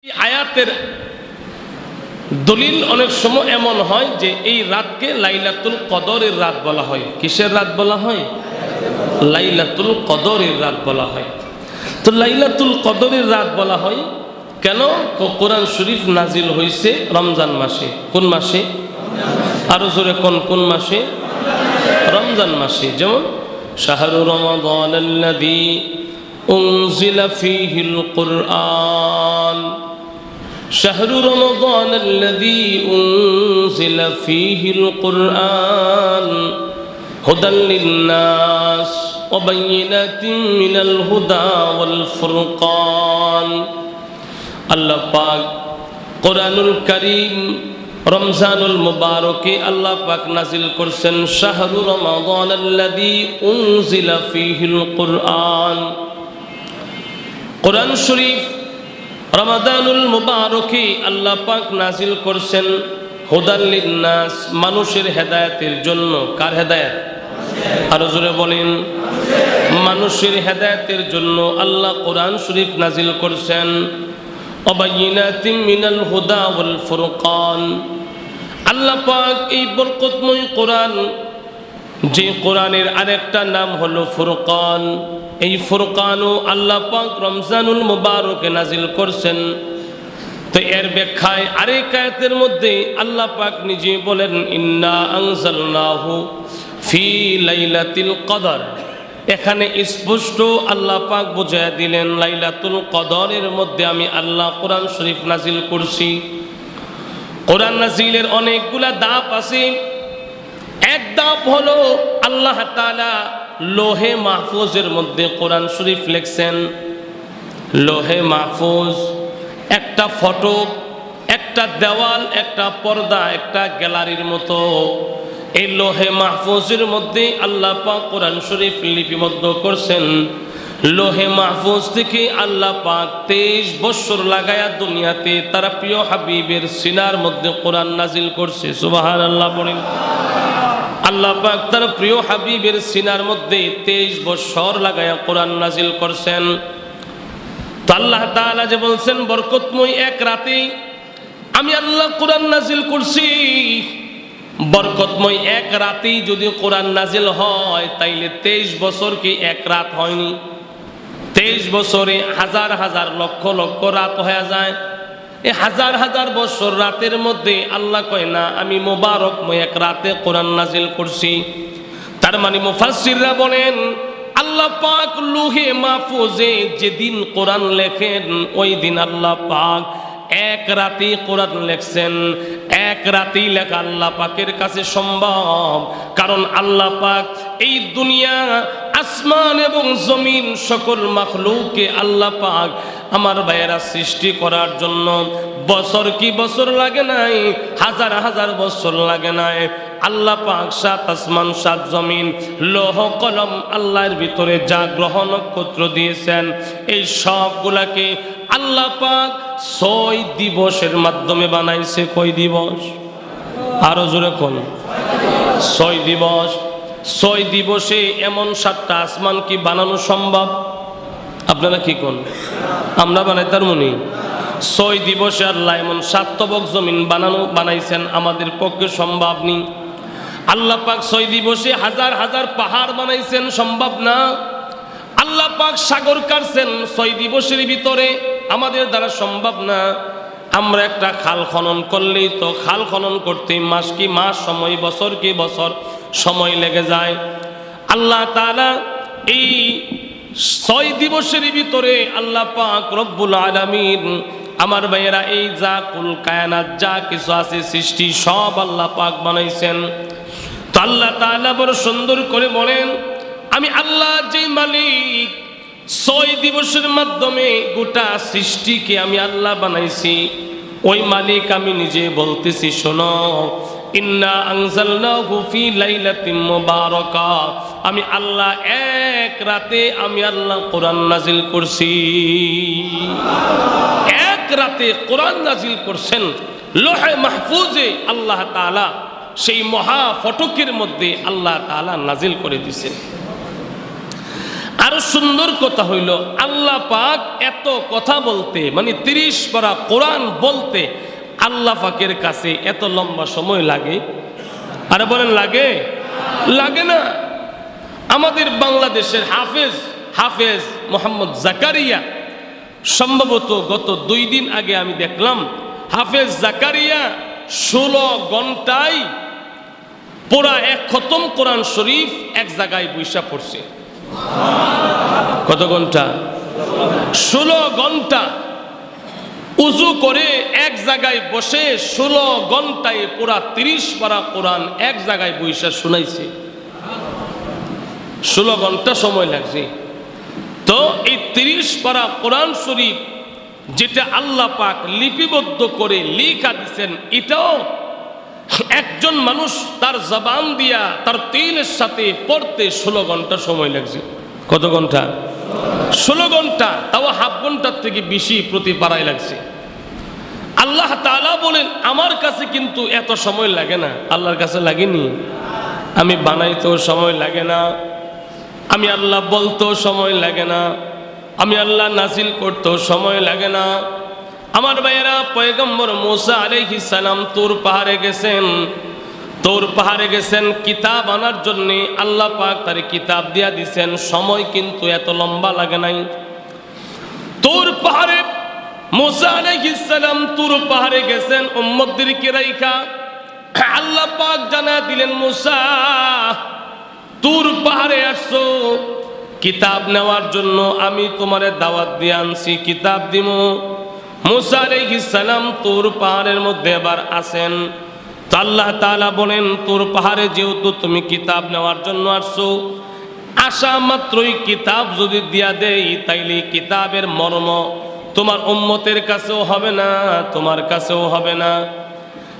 এই আয়াতের দলিল অনেক সময় এমন হয় যে এই রাতকে লাইলাতুল কদরের রাত বলা হয়। কিসের রাত বলা হয়? লাইলাতুল কদরের রাত বলা হয়। তো লাইলাতুল কদরের রাত বলা হয় কেন? কোরআন শরীফ নাজিল হয়েছে রমজান মাসে। কোন মাসে? আরো জোরে কোন মাসে? রমজান মাসে। যেমন শাহরু রমাদানাল্লাযী উনজিলা ফীহিল কুরআন, শাহরু রমাদানাল্লাযী উনজিলা ফীহিল কুরআন হুদাল লিন্নাস ওয়া বাইয়িনাতিন মিনাল হুদা ওয়াল ফুরকান। আল্লাহ পাক কোরআনুল কারীম রমজানুল মুবারকে আল্লাহ পাক নাজিল করছেন শাহরু রমাদানাল্লাযী উনজিলা ফীহিল কুরআন। কোরআন শরীফ রমাদানুল মুবারকে আল্লাহ পাক নাজিল করছেন হুদাল লিন্নাস, মানুষের হেদায়েতের জন্য। কার হেদায়েত? আরো জোরে বলেন। মানুষের হেদায়েতের জন্য আল্লাহ কোরআন শরীফ নাজিল করছেন। ওয়াবাইয়িনাতিন মিনাল হুদা ওয়াল ফুরকান। আল্লাহ পাক এই বরকতময় কোরআন, যে কোরআনের আরেকটা নাম হলো ফুরকান, এই ফুরকানও আল্লাহ পাক রমজানুল মুবারকে নাজিল করছেন। তো এর ব্যাখ্যায় আরেক আয়াতের মধ্যে আল্লাহ পাক নিজে বলেন ইন্না আনজালনাহু ফি লাইলাতিল কদর। এখানে স্পষ্ট আল্লাহ পাক বুঝাইয়া দিলেন লাইলাতুল কদরের মধ্যে আমি আল্লাহ কোরআন শরীফ নাজিল করছি। কোরআন নাজিলের অনেকগুলা ধাপ আছে। এক ধাপ হলো আল্লাহ তাআলা লোহে মাহফুজের মধ্যে কোরআন শরীফ লিখছেন। লোহে মাহফুজ একটা ফটক, একটা দেওয়াল, একটা পর্দা, একটা গ্যালারির মতো। এই লোহে মাহফুজের মধ্যে আল্লাহ পাক কোরআন শরীফ লিপিবদ্ধ করছেন। লোহে মাহফুজ থেকে আল্লাহ পাক 23 বছর লাগায়া দুনিয়াতে তার প্রিয় হাবিবের সিনার মধ্যে কোরআন নাজিল করছে। সুবহানাল্লাহ বলেন। আল্লাহ পাক তার প্রিয় হাবিবের সিনার মধ্যে 23 বছর লাগায়া কোরআন নাজিল করছেন। তো আল্লাহ তাআলা যে বলছেন বরকতময় এক রাতে আমি আল্লাহ কোরআন নাজিল করছি। বরকতময় এক রাতেই যদি কোরআন নাজিল হয় তাইলে 23 বছর কি এক রাত হয়নি? 23 বছরে হাজার হাজার লক্ষ লক্ষ রাত হয়ে যায়। এই হাজার হাজার বছর রাতের মধ্যে আল্লাহ কয় না আমি মোবারকময় এক রাতে কোরআন নাজিল করছি। তার মানে মুফাসসিররা বলেন আল্লাহ পাক লোহে মাহফুজে যেদিন কোরআন লেখেন ওই দিন আল্লাহ পাক এক রাতে কোরআন লেখছেন। এক রাতেই লেখা আল্লাহ পাকের কাছে সম্ভব, কারণ আল্লাহ পাক এই দুনিয়া আসমান এবং জমিন সকল মাখলুককে আল্লাহ পাক আমার ভাইয়েরা সৃষ্টি করার জন্য বছর কি বছর লাগে নাই, হাজার হাজার বছর লাগে নাই। আল্লাহ পাক 7 আসমান 7 জমিন লৌহ কলম আল্লাহর ভিতরে যা গ্রহ নক্ষত্র দিয়েছেন এই সবগুলাকে আল্লাহ পাক 6 দিবসের মাধ্যমে বানাইছে। কয় দিবস? আরো জোরে কোন? 6 দিবস। 6 দিবসে এমন 7টা আসমান কি বানানো সম্ভব? আপনারা কি কোন? আমরা বানাইতার মনি 6 দিবসে আল্লাহ এমন 7 তবক জমিন বানাইছেন, আমাদের পক্ষে সম্ভব নেই। আল্লাহ পাক 6 দিবসে হাজার হাজার পাহাড় বানাইছেন, সম্ভব না। আল্লাহ পাক সাগর কাটছেন 6 দিবসের ভিতরে, আমাদের দ্বারা সম্ভব না। আমরা একটা খাল খনন করলেই তো খাল খনন করতে মাস কি মাস সময়, বছর কি বছর সময় লেগে যায়। আল্লাহ তাআলা এই 6 দিবসের ভিতরে আল্লাহ পাক রব্বুল আলামিন আমার ভাইয়েরা এই যা কুল কায়নাত যা কিছু আছে সৃষ্টি সব আল্লাহ পাক বানাইছেন। তো আল্লাহ তাআলা বড় সুন্দর করে বলেন আমি আল্লাহ যে মালিক 6 দিবসের মাধ্যমে গোটা সৃষ্টিকে আমি আল্লাহ বানাইছি, ওই মালিক আমি নিজে বলতেছি শোনো ইন্না আনজালনাহু ফি লাইলাতিন মুবারাকা। আমি আল্লাহ এক রাতে আমি আল্লাহ কোরআন নাজিল করছি। এক রাতে কোরআন নাজিল করছেন লোহে মাহফুজে আল্লাহ তাআলা সেই মহা ফটকের মধ্যে আল্লাহ তাআলা নাজিল করে দিয়েছেন। আরো সুন্দর কথা হইল আল্লাহ পাক এত কথা বলতে মানে 30 পারা কোরআন বলতে আল্লাহ পাকের কাছে এত লম্বা সময় লাগে? আরে বলেন লাগে? লাগে না। আমাদের বাংলাদেশের হাফেজ মোহাম্মদ জাকারিয়া সম্ভবত গত 2 দিন আগে আমি দেখলাম হাফেজ জাকারিয়া 16 ঘন্টায় পুরা এক খতম কোরআন শরীফ এক জায়গায় বৈশা পড়ছে। কত ঘন্টা? 16 ঘন্টা উজু করে এক জায়গায় বসে 16 ঘন্টায় পুরা 30 পারা কোরআন এক জায়গায় বৈশা শুনাইছে। 16 ঘন্টা সময় লাগছে। তো এই 30 পারা কোরআন শরীফ যেটা আল্লাহ পাক লিপিবদ্ধ করে লিখা দিচ্ছেন, এটাও একজন মানুষ তার জবান দিয়া তার তিলের সাথে পড়তে 16 ঘন্টা সময় লাগছে। কত ঘন্টা? 16 ঘন্টা, তাও হাফ ঘন্টার থেকে বেশি প্রতি পারায় লাগছে। আল্লাহ তাআলা বলেন আমার কাছে কিন্তু এত সময় লাগে না। আল্লাহর কাছে লাগেনি? আমি বানাইতেও সময় লাগে না, আমি আল্লাহ বলতেও সময় লাগে না, আমি আল্লাহ নাজিল করতেও সময় লাগে না। আমার ভাইয়েরা, পয়গম্বর মুসা আলাইহিস সালাম তুর পাহাড়ে গেছেন কিতাব আনার জন্য। আল্লাহ পাক তার কিতাব দিয়া দিছেন, সময় কিন্তু এত লম্বা লাগে নাই। তুর পাহাড়ে মুসা আলাইহিস সালাম তুর পাহাড়ে গেছেন উম্মতদেরকে রাইখা। আল্লাহ পাক জানা দিলেন, মুসা তুর পাহাড়ে আসছো কিতাব নেওয়ার জন্য, আমি তোমারে দাওয়াত দিয়ে আনছি, কিতাব দিমু। মুসা আলাইহিস সালাম তুর পাহাড়ের মধ্যে আবার আসেন। তো আল্লাহ তাআলা বলেন, তুর পাহাড়ে যেহেতু তুমি কিতাব নেওয়ার জন্য আসছো, আসা মাত্রই কিতাব যদি দিয়া দেই তাইলে কিতাবের মর্ম তোমার উম্মতের কাছেও হবে না, তোমার কাছেও হবে না।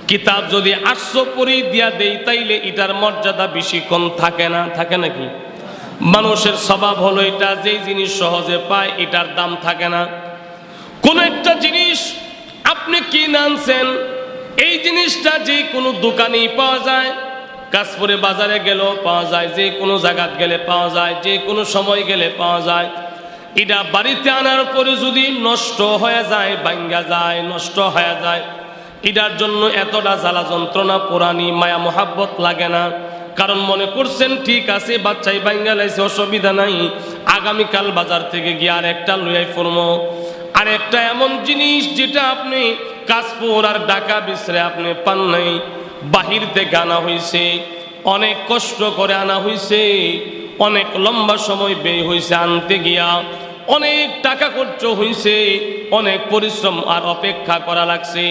কিতাব যদি 800 পরি দিয়া দেই তাইলে এটার মর্যাদা বেশিক্ষণ থাকে না। থাকে নাকি? মানুষের স্বভাব হলো এটা, যেই জিনিস সহজে পায় এটার দাম থাকে না। কোন একটা জিনিস আপনি কিনে আনছেন, এই জিনিসটা যে কোনো দোকানেই পাওয়া যায়, কাশপুরে বাজারে গেলেও পাওয়া যায়, যে কোনো জায়গায় গেলে পাওয়া যায়, যে কোনো সময় গেলে পাওয়া যায়। এটা বাড়িতে আনার পরে যদি নষ্ট হয়ে যায়, ভাঙ্গা যায়, নষ্ট হয়ে যায়, এটার জন্য এতটা জ্বালা যন্ত্রণা পোড়ানি মায়া মোহাব্বত লাগে না। কারণ মনে করছেন ঠিক আছে বাচ্চাই ভাঙ্গা লাইছে, অসুবিধা নাই, আগামীকাল বাজার থেকে গিয়ে আর একটা লইয়াই ফরমো। আর একটা এমন জিনিস যেটা আপনি কাশপুর আর ঢাকা বিচরে আপনি পান নাই, বাহির থেকে আনা হয়েছে, অনেক কষ্ট করে আনা হয়েছে, অনেক লম্বা সময় ব্যয় হয়েছে আনতে গিয়া, অনেক টাকা খরচ হয়েছে, অনেক পরিশ্রম আর অপেক্ষা করা লাগছে।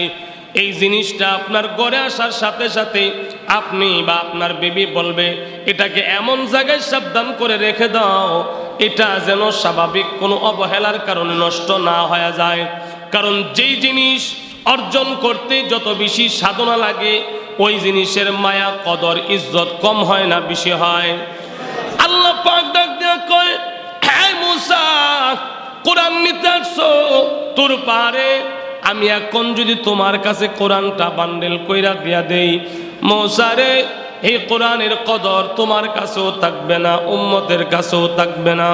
এই জিনিসটা আপনার ঘরে আসার সাথে সাথে আপনি বা আপনার বেবি বলবে এটাকে এমন জায়গায় সাবধান করে রেখে দাও, এটা যেন স্বাভাবিক কোনো অবহেলার কারণে নষ্ট না হয়ে যায়। কারণ যেই জিনিস অর্জন করতে যত বেশি সাধনা লাগে, ওই জিনিসের মায়া কদর ইজ্জত কম হয় না, বেশি হয়। আল্লাহ পাক ডাক দিয়া কয়, হে মুসা, কোরআন নিতে আসছো তোর পাহাড়ে, আমি এখন যদি তোমার কাছে কোরআনটা বান্ডেল কইরা দিয়া দেই, মুসা রে, এই কোরআনের কদর তোমার কাছেও থাকবে না, উম্মতের কাছেও থাকবে না।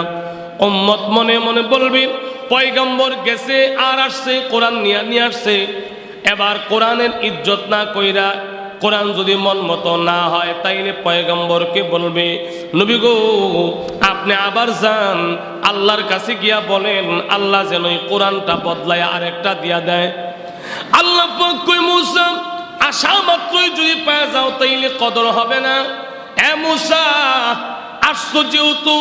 উম্মত মনে মনে বলবি পয়গম্বর গেছে আর আসছে, কোরআন নিয়ে আসছে, এবার কোরআনের ইজ্জত না কইরা কোরআন যদি মন মতো না হয় তাইলে পয়গম্বরকে বলবে, নবী গো আপনি আবার যান, আল্লাহর কাছে গিয়া বলেন আল্লাহ যেন এই কোরআনটা বদলায় আরেকটা দিয়া দেয়। আল্লাহ পাক কই, মুসা আশা মাত্রই যদি পেয়ে যাও তাইলে কদর হবে না। এ মুসা, আসছো যেহেতু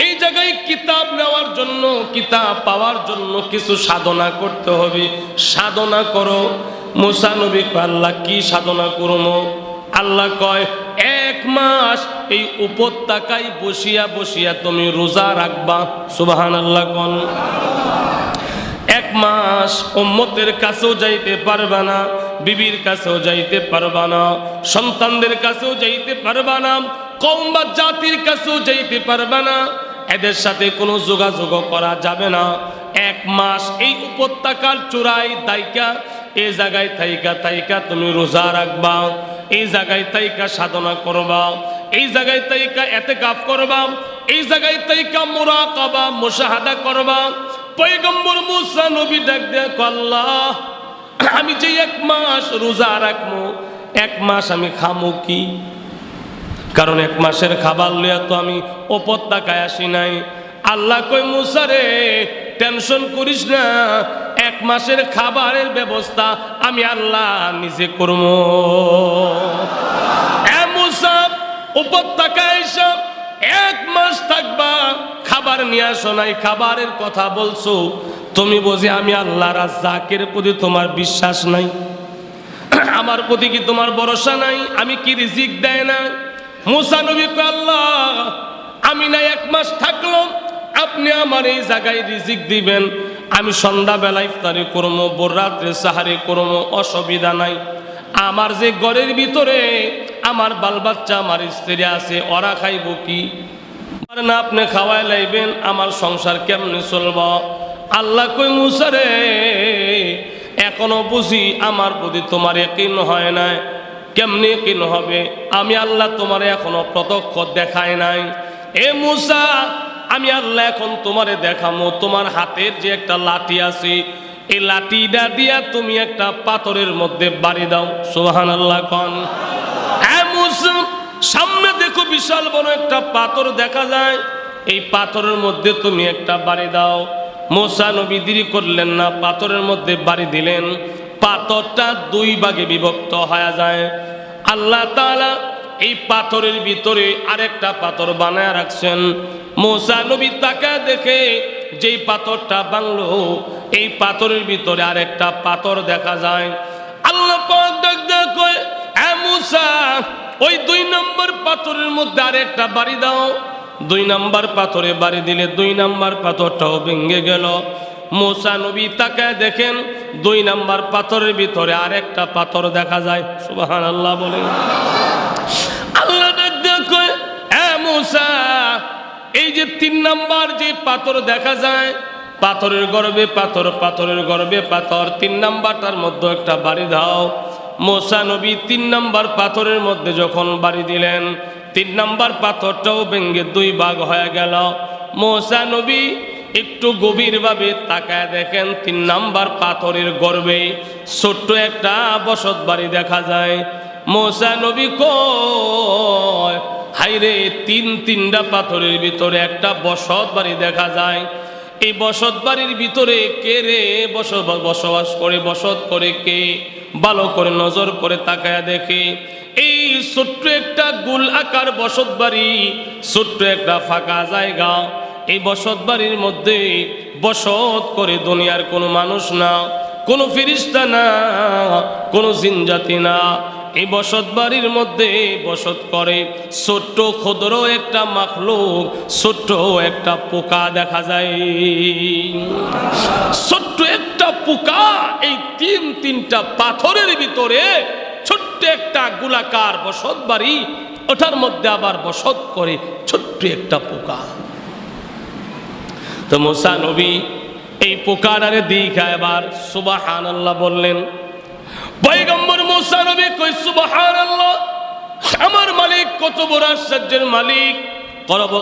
এই জায়গায় কিতাব নেওয়ার জন্য, কিতাব পাওয়ার জন্য কিছু সাধনা করতে হবে, সাধনা করো। মুসা নবী কয়, আল্লাহ কি সাধনা করবো? আল্লাহ কয়, 1 মাস এই উপত্যকায় বসিয়া বসিয়া তুমি রোজা রাখবা। সুবহানাল্লাহ কোন। 1 মাস উম্মতের কাছেও যাইতে পারবা না, বিবির কাছেও যাইতে পারবা না, সন্তানদের কাছেও যাইতে পারবা না, কওম বা জাতির কাছেও যাইতে পারবা না, এদের সাথে কোনো যোগাযোগ করা যাবে না। 1 মাস এই উপত্যকার চূড়ায় দাইকা এই জায়গায় থাইকা তুমি রোজা রাখবা, এই জায়গায় থাইকা সাধনা করবা, এই জায়গায় থাইকা ইতিকাফ করবা, এই জায়গায় তাইকা মুরাকাবা মুশাহাদা করবা। পয়গম্বর মুসা নবী ডাক দেয়া কয় আল্লাহ, আমি যে 1 মাস রোজা রাখবো, 1 মাস আমি খামু কি? কারণ 1 মাসের খাবার লইয়া তো আমি উপত্যকায় আসি নাই। আল্লাহ কই মুসা রে, টেনশন করিস না, 1 মাসের খাবারের ব্যবস্থা আমি আল্লাহ নিজে করব। এ মুসা, উপত্যকায় এসে 1 মাস থাকবা, খাবার নিয়ে আসো নাই, খাবারের কথা বলছো, তুমি বুঝি আমি আল্লাহ রাজ্জাকের প্রতি তোমার বিশ্বাস নাই? আমার প্রতি কি তোমার ভরসা নাই? আমি কি রিজিক দেয় না? মুসা নবী কয় আল্লাহ, আমি না 1 মাস থাকলাম, আপনি আমার এই জায়গায় রিজিক দিবেন, আমি সন্ধ্যাবেলা ইফতারি করবো, ভোর রাত্রে সাহারি করবো, অসুবিধা নাই। আমার যে ঘরের ভিতরে আমার বাল বাচ্চা, আমার স্ত্রী আছে, ওরা খাইব কি? না আপনি খাওয়াই লাইবেন, আমার সংসার কেমনে চলব? আল্লাহ কই মুসা রে, এখনো বুঝি আমার প্রতি তোমার ইয়াকিন হয় নাই। কেমনে ইয়াকিন হবে? আমি আল্লাহ তোমার এখনো প্রত্যক্ষ দেখায় নাই। এ মুসা, আমি আল্লাহ এখন তোমারে দেখামো। তোমার হাতের যে একটা লাঠি আছে, এই লাঠিটা দিয়া তুমি একটা পাথরের মধ্যে বাড়ি দাও। সুবহানাল্লাহ কোন। এ মুসা, সামনে দেখো বিশাল বড় একটা পাথর দেখা যায়, এই পাথরের মধ্যে তুমি একটা বাড়ি দাও। মুসা নবী দেরি করলেন না, পাথরের মধ্যে বাড়ি দিলেন। পাথরটা 2 ভাগে বিভক্ত হয়ে যায়। আল্লাহ তাআলা এই পাথরের ভিতরে আরেকটা পাথর বানায় রাখছেন। মুসা নবী তাকায় দেখে যেই পাথরটা ভাঙলো, এই পাথরের ভিতরে আরেকটা পাথর দেখা যায়। আল্লাহ পাক ডাক দেয়া কয়, এ মুসা, ওই 2 নম্বর পাথরের মধ্যে আরেকটা বাড়ি দাও। 2 নম্বর পাথরে বাড়ি দিলে 2 নম্বর পাথরটাও ভেঙে গেল। মুসা নবী তাকায় দেখেন 2 নম্বর পাথরের ভিতরে আরেকটা পাথর দেখা যায়। সুবহানাল্লাহ বলেন। আল্লাহ দেখো, এ মুসা, এই যে 3 নম্বর যে পাথর দেখা যায়, পাথরের গর্ভে পাথর, পাথরের গর্ভে পাথর, 3 নম্বরটার মধ্যে একটা বাড়ি দাও। মুসা নবী 3 নম্বর পাথরের মধ্যে যখন বাড়ি দিলেন, 3 নম্বর পাথরটাও ভেঙে 2 ভাগ হয়ে গেল। মুসা নবী একটু গভীরভাবে তাকায় দেখেন 3 নম্বর পাথরের গর্ভে ছোট্ট একটা বসত বাড়ি দেখা যায়। মুসা নবী কয়, হাইরে, 3টা পাথরের ভিতরে একটা বসত বাড়ি দেখা যায়। এই বসত বাড়ির ভিতরে কে রে বসবাস করে, বসত করে কে? ভালো করে নজর করে তাকায় দেখে এই ছোট্ট একটা গোল আকার বসত বাড়ি, ছোট্ট একটা ফাঁকা জায়গা। এই বসত বাড়ির মধ্যে বসত করে দুনিয়ার কোনো মানুষ না, কোনো ফেরেশতা না, কোনো জিনজাতি না। এই বসত বাড়ির মধ্যে বসত করে ছোট্ট ক্ষুদ্র একটা মাখলুক, ছোট্ট একটা পোকা দেখা যায়। ছোট্ট একটা পোকা এই 3টা পাথরের ভিতরে ছোট্ট একটা গোলাকার বসত বাড়ি, ওটার মধ্যে আবার বসত করে ছোট্ট একটা পোকা। তো মুসা নবী এই পোকাটারে দেখা এবার সুবহানাল্লাহ বললেন। পয়গম্বর মুসা নবী কই, সুবহানাল্লাহ, আমার মালিক কত বড় আশ্চর্যের মালিক,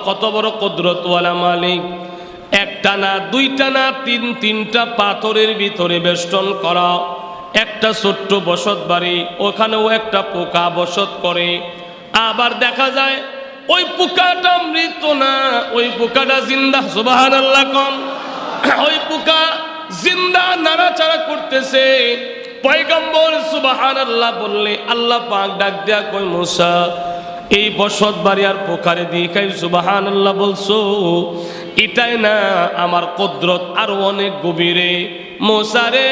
কত বড় কুদরতওয়ালা মালিক। একটা না, 2টা না, 3টা পাথরের ভিতরে বেষ্টন করা একটা ছোট্ট বসত বাড়ি, ওখানেও একটা পোকা বসত করে। আবার দেখা যায় ওই পোকাটা মৃত না, ওই পোকাটা জিন্দা। সুবহানাল্লাহ কোন। ওই পোকা জিন্দা নাড়াচাড়া করতেছে। পয়গম্বর সুবহানাল্লাহ বললে আল্লাহ পাক ডাক দেয়া কই, মুসা, এই বসত বাড়ি আর পোকারে দেখাই সুবহানাল্লাহ বলছো, এটাই না, আমার কুদরত আরো অনেক গভীরে। মুসা রে,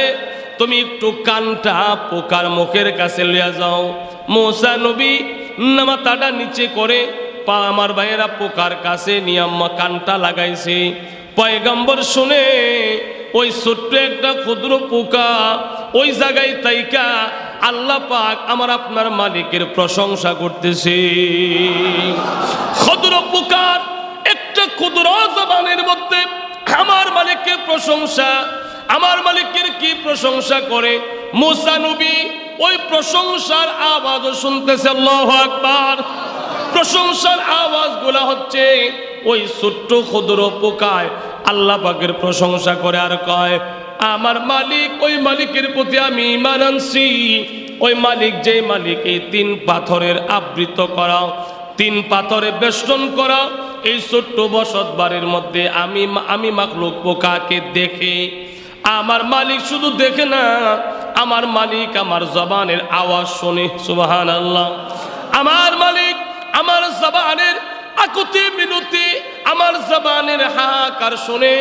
তুমি একটু কানটা পোকার মুখের কাছে লইয়া যাও। মুসা নবী মাথাটা নিচে করে পা আমার ভাইয়েরা পোকার কাছে নিয়ে কানটা লাগাইছে। পয়গম্বর শুনে ওই ছোট্ট একটা ক্ষুদ্র পোকা ওই জায়গায় তাইকা আল্লাহ পাক আমার আপনার মালিকের প্রশংসা করতেছে। ক্ষুদ্র পোকার একটা ক্ষুদ্র জবানের মধ্যে আমার মালিকের প্রশংসা, আমার মালিকের কি প্রশংসা করে। মুসা নবী ওই প্রশংসার আওয়াজও শুনতেছে। আল্লাহু আকবার। প্রশংসার আওয়াজগুলো হচ্ছে ওই ছোট্ট ক্ষুদ্র পোকায় আল্লাহ পাকের প্রশংসা করে আর কয়, আমার মালিক, ওই মালিকের প্রতি আমি ঈমান আনছি। ওই মালিক, যে মালিক এই 3 পাথরের আবৃত করা, 3 পাথরে বেষ্টন করা এই ছোট্ট বসত বাড়ির মধ্যে আমি মাখলুক পোকাকে দেখে, আমার মালিক শুধু দেখে না, আমার মালিক আমার জবানের আওয়াজ শোনে। সুবহানাল্লাহ। আমার মালিক আমার জবানের আকুতি মিনতি, আমার জবানের হাহাকার শুনে।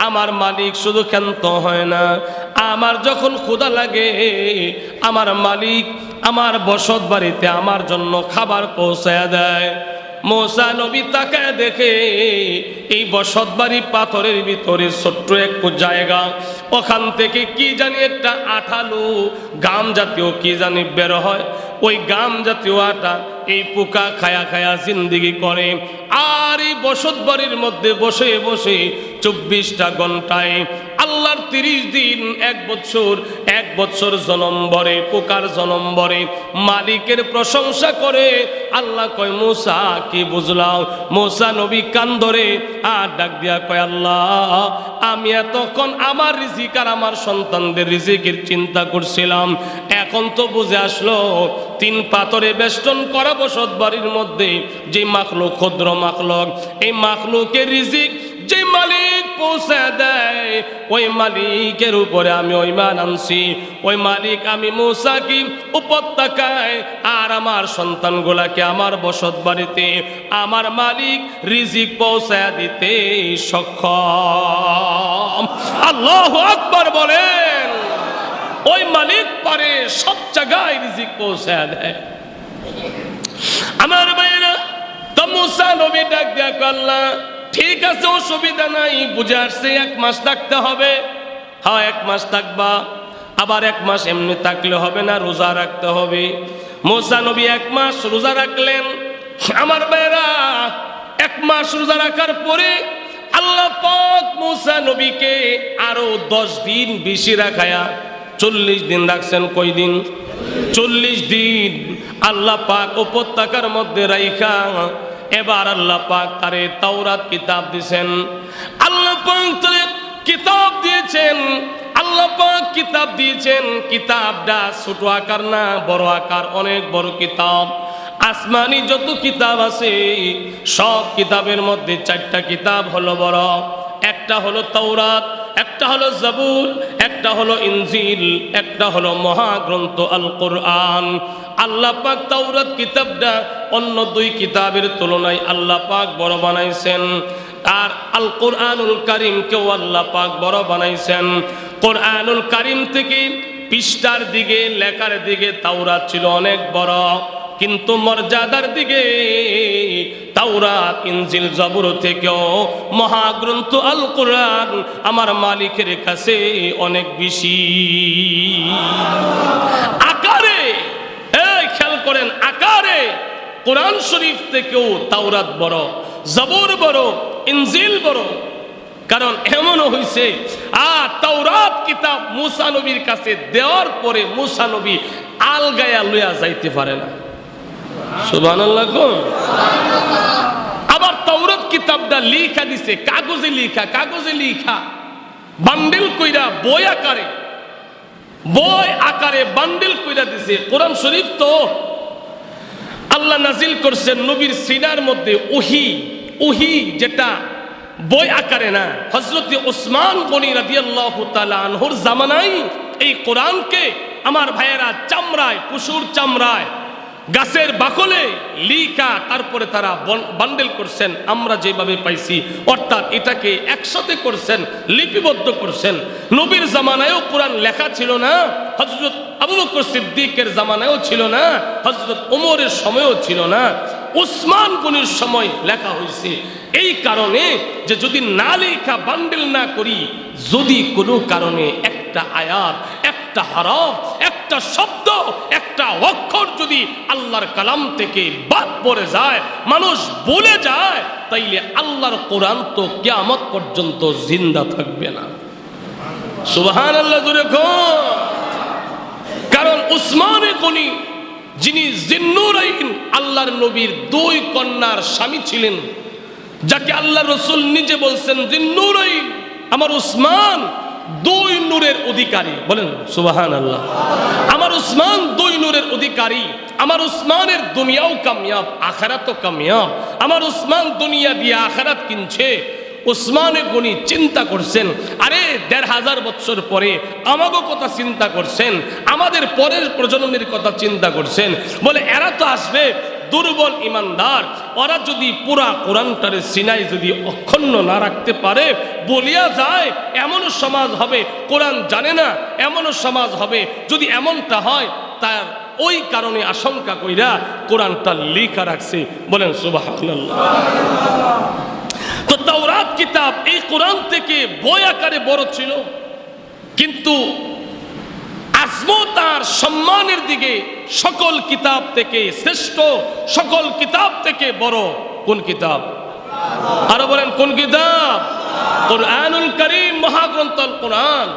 আমার মালিক শুধু ক্ষান্ত হয় না, আমার যখন ক্ষুধা লাগে আমার মালিক আমার বসত বাড়িতে আমার জন্য খাবার পৌঁছায় দেয়। মূসা নবী তাকায় দেখে এই বসত বাড়ি পাথরের ভিতরে ছোট্ট একটু জায়গা, ওখান থেকে কি জানি একটা আঠালো গাম জাতীয় কি জানি বের হয়। ওই গাম জাতীয় আটা এই পোকা খায়া খায়া জিন্দিগি করে। আর এই বসত বাড়ির মধ্যে বসে বসে 24টা ঘন্টায় আল্লাহর 30 দিন, 1 বছর জনম ভরে, পোকার জনম ভরে মালিকের প্রশংসা করে। আল্লাহ কয়, মূসা কি বুঝলাম? মূসা নবী কান ধরে আর ডাক দিয়া কয়, আল্লাহ আমি এতক্ষণ আমার রিজিক আর আমার সন্তানদের রিজিকের চিন্তা করছিলাম, এখন তো বুঝে আসলো 3 পাথরে বেষ্টন করা বসত বাড়ির মধ্যে যে মাখলুক, ক্ষুদ্র মাখলুক, এই মাখলুকের রিজিক যে মালিক পৌঁছে দেয়, ওই মালিকের উপরে আমি ঈমান আনছি। ওই মালিক আমি মূসা কি উপত্যকায় আর আমার সন্তানগুলাকে আমার বসত বাড়িতে আমার মালিক রিজিক পৌঁছে দিতে সক্ষম। আল্লাহু আকবার বলেন। ওই মালিক পারে সব জায়গায় রিজিক পৌঁছে দেয়। আমার ভাইরা, তো মূসা নবী ডাক দিয়া আল্লাহ, ঠিক আছে অসুবিধা নাই, বুঝে আসছে 1 মাস থাকতে হবে। হ্যাঁ 1 মাস থাকবা, আবার 1 মাস এমনি থাকলে হবে না, রোজা রাখতে হবে। মূসা নবী 1 মাস রোজা রাখলেন। আমার ভাইরা, 1 মাস রোজা রাখার পরে আল্লাহ পাক মূসা নবীকে আরো 10 দিন বেশি রাখায়া 40 দিন রাখছেন। কয় দিন? 40 দিন আল্লাহ পাক উপত্যকার মধ্যে রাইখা এবার আল্লাহ পাক তারে তাওরাত কিতাব দিয়েছেন। আল্লাহ পাক তারে কিতাব দিয়েছেন। আল্লাহ পাক কিতাব দিয়েছেন। কিতাবটা ছোট আকার না, বড় আকার, অনেক বড় কিতাব। আসমানি যত কিতাব আছে সব কিতাবের মধ্যে 4টা কিতাব হলো বড়। একটা হলো তাওরাত, একটা হলো জাবুর, একটা হলো ইনজিল, একটা হলো মহাগ্রন্থ আল কোরআন। আল্লাহ পাক তাওরাত কিতাবটা অন্য 2 কিতাবের তুলনায় আল্লাহ পাক বড় বানাইছেন। আর আল কোরআনুল কারীমকেও আল্লাহ পাক বড় বানাইছেন। কোরআনুল কারীম থেকে পৃষ্ঠার দিকে, লেখার দিকে তাওরাত ছিল অনেক বড়, কিন্তু মর্যাদার দিকে তাওরাত, ইনজিল, জাবুর থেকেও মহাগ্রন্থ আল কোরআন আমার মালিকের কাছে অনেক বেশি আকারে। এই খেয়াল করেন, আকারে কোরআন শরীফ থেকেও তাওরাত বড়, জাবুর বড়, ইনজিল বড়। কারণ এমনও হয়েছে তাওরাত কিতাব মূসা নবীর কাছে দেওয়ার পরে মূসা নবী আলগায়া লইয়া যাইতে পারে না। সুবহানাল্লাহ। আবার তাওরাত কিতাবটা লিখা দিছে, কাগজে লিখা বান্ডিল কইরা বই আকারে বান্ডিল কইরা দিছে। কোরআন শরীফ তো আল্লাহ নাজিল করছেন নবীর সিনার মধ্যে ওহী যেটা বই আকারে না। হযরত ওসমান গনি রাদিয়াল্লাহু তাআলা আনহুর জামানায় এই কোরআনকে আমার ভাইয়েরা চামড়ায়, পশুর চামড়ায়, গাছের বাকলে লিখা তারপরে তারা বান্ডেল করছেন আমরা যেভাবে পাইছি, অর্থাৎ এটাকে একসাথে করছেন, লিপিবদ্ধ করছেন। নবীর জামানায়ও কোরআন লেখা ছিল না, হযরত আবু বকর সিদ্দিকের জামানায়ও ছিল না, হযরত ওমরের সময়ও ছিল না, ওসমান গনির সময় লেখা হয়েছে। এই কারণে যে যদি না লেখা, বান্ডেল না করি, যদি কোনো কারণে একটা আয়াত, একটা হরফ, একটা শব্দ, একটা অক্ষর যদি আল্লাহর কালাম থেকে বাদ পড়ে যায়, মানুষ বলে যায়, তাইলে আল্লাহর কোরআন তো কিয়ামত পর্যন্ত জিন্দা থাকবে না। সুবহানাল্লাহ জোরে কোন। কারণ উসমানে গনি যিনি জিন্নুরাইন আল্লাহর নবীর 2 কন্যার স্বামী ছিলেন, যাকে আল্লাহ রসুল নিজে বলছেন জিন্নুরাইন, আমার উসমান দুই নূরের অধিকারী। বলেন সুবহানাল্লাহ। আমার উসমান দুই নূরের অধিকারী। আমার উসমানের দুনিয়াও কামিয়াব, আখিরাতও কামিয়াব। আমার উসমান দুনিয়া দিয়ে আখিরাত কিনছে। উসমানে গনি চিন্তা করছেন, আরে ১৫০০ বছর পরে আমাগো কথা চিন্তা করছেন, আমাদের পরের প্রজন্মের কথা চিন্তা করছেন। বলে এরা তো আসবে দুর্বল ইমানদার, ওরা যদি পুরা কোরআনটারে সিনাই যদি অক্ষুণ্ণ না রাখতে পারে, বলিয়া যায় এমন সমাজ হবে কোরআন জানে না, এমন সমাজ হবে। যদি এমনটা হয় তার ওই কারণে আশঙ্কা কইরা কোরআনটা লিখা রাখছে। বলেন সুবহানাল্লাহ। তো তাওরাত কিতাব এই কোরআন থেকে বই আকারে বড় ছিল, কিন্তু আজমত আর সম্মানের দিকে সকল কিতাব থেকে শ্রেষ্ঠ, সকল কিতাব থেকে বড় কোন কিতাব? আরো বলেন কোন কিতাব? কোরআনুল কারীম, মহাগ্রন্থ আল কোরআন।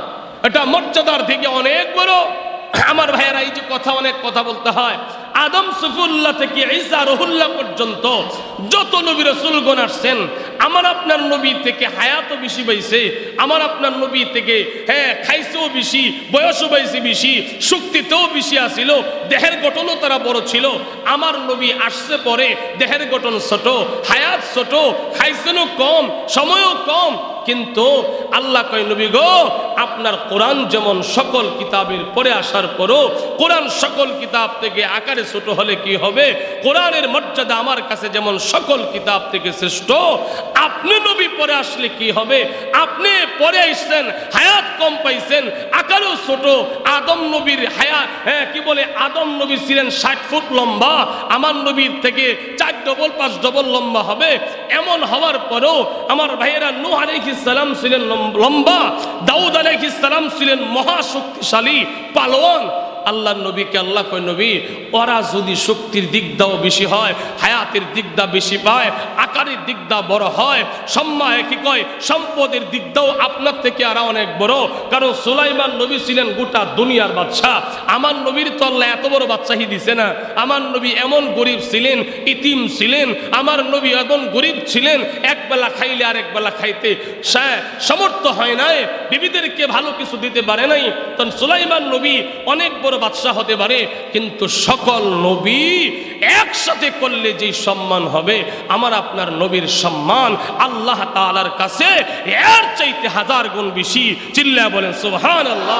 এটা মর্যাদার দিকে অনেক বড়। আমার ভাইয়েরা, এই যে অনেক কথা বলতে হয়, আদম সফিউল্লাহ থেকে ঈসা রুহুল্লাহ পর্যন্ত যত নবী রাসূলগণ আসছেন, আমার আপনার নবী থেকে হায়াতও বেশি পাইছে, আমার আপনার নবী থেকে খাইছেও বেশি, বয়সও পাইছে বেশি, শক্তিতেও বেশি আসিল, দেহের গঠনও তারা বড় ছিল। আমার নবী আসছে পরে দেহের গঠন ছোট, হায়াত ছোট, খাইছেনও কম, সময়ও কম। কিন্তু আল্লাহ কয়, নবী গো, আপনার কোরআন যেমন সকল কিতাবের পরে আসার পরও কোরআন সকল কিতাব থেকে আকারে ছোট হলে কি হবে, কোরআনের মর্যাদা আমার কাছে যেমন সকল কিতাব থেকে শ্রেষ্ঠ, আপনি নবী পরে আসলে কি হবে? আপনি পরে আসছেন, হায়াত কম পাইছেন, আকারেও ছোট। আদম নবীর হায়াত কি বলে, আদম নবী ছিলেন ৬০ ফুট লম্বা, আমার নবীর থেকে ৪ ডবল ৫ ডবল লম্বা হবে। এমন হওয়ার পরেও আমার ভাইয়েরা, নূহ আলাইহিস সালাম ছিলেন লম্বা, দাউদ আলাইহিস সালাম ছিলেন মহাশক্তিশালী পালোয়ান। আল্লাহ নবীকে আল্লাহ কয়, নবী ওরা যদি শক্তির দিক দাও বেশি হয়, হায়াতের দিক দা বেশি পায়, আকারের দিক দা বড় হয়, কি কয় সম্পদের দিক দাও আপনার থেকে আর অনেক বড়। কারণ সুলাইমান নবী ছিলেন গোটা দুনিয়ার বাদশা, আমার নবীর তো আল্লাহ এত বড় বাদশাহী দিছে না। আমার নবী এমন গরিব ছিলেন, ইতিম ছিলেন, আমার নবী এমন গরিব ছিলেন, একবেলা খাইলে আরেক বেলা খাইতে সমর্থ হয় নাই, বিবিদেরকে ভালো কিছু দিতে পারে নাই। তখন সুলাইমান নবী অনেক বড় বাদশাহ হতে পারে, কিন্তু সকল নবী একসাথে করলে যে সম্মান হবে, আমার আপনার নবীর সম্মান আল্লাহ তাআলার কাছে এর চাইতে 1000 গুণ বেশি। চিল্লায়া বলেন সুবহানাল্লাহ।